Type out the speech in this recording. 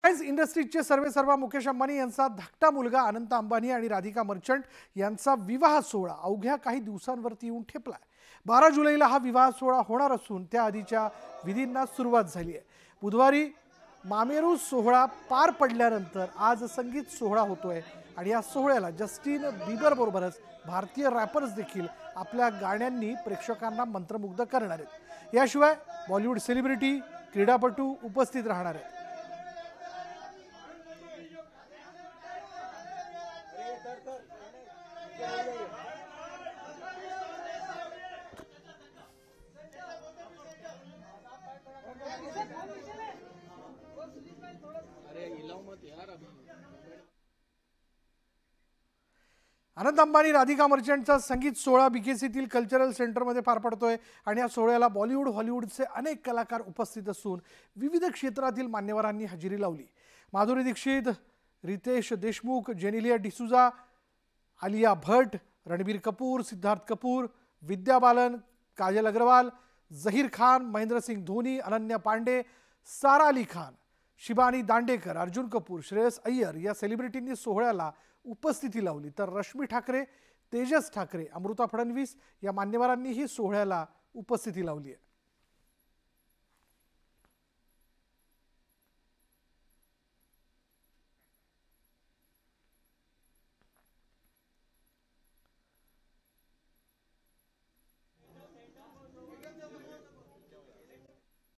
Reliance इंडस्ट्रीजचे सर्वेसर्वा मुकेश अंबानी यांचा धाकटा मुलगा अनंत अंबानी आणि राधिका मर्चंट यांचा विवाह सोहळा अवघ्या काही दिवसांवरती येऊन ठेपलाय। 12 जुलैला हा विवाह सोहळा होणार असून त्याआधीच्या विधींना सुरुवात झाली आहे। बुधवारी मामेरू सोहळा पार पडल्यानंतर आज संगीत सोहळा होतोय आणि या सोहळ्याला जस्टिन बीबर बरोबरच भारतीय रॅपर्स देखील आपल्या गाण्यांनी प्रेक्षकांना मंत्रमुग्ध करणार आहेत। याशिवाय बॉलिवूड सेलिब्रिटी, क्रीडापटू उपस्थित राहणार आहेत। अनंत अंबानी राधिका मर्चंटचा संगीत सोहळा बीकेसीतील कल्चरल सेंटरमध्ये पार पडतोय आणि या सोहळ्याला बॉलिवूड, हॉलिवूडचे अनेक कलाकार उपस्थित असून विविध क्षेत्रातील मान्यवरांनी हजेरी लावली। माधुरी दीक्षित, रितेश देशमुख, जेनेलिया डिसूजा, आलिया भट्ट, रणबीर कपूर, सिद्धार्थ कपूर, विद्या बालन, काजल अग्रवाल, जहीर खान, महेंद्र सिंग धोनी, अनन्या पांडे, सारा अली खान, शिबानी दांडेकर, अर्जुन कपूर, श्रेयस अय्यर या सेलिब्रिटींनी सोहळ्याला उपस्थिती लावली। तर रश्मी ठाकरे, तेजस ठाकरे, अमृता फडणवीस या मान्यवरांनीही सोहळ्याला उपस्थिती लावली आहे।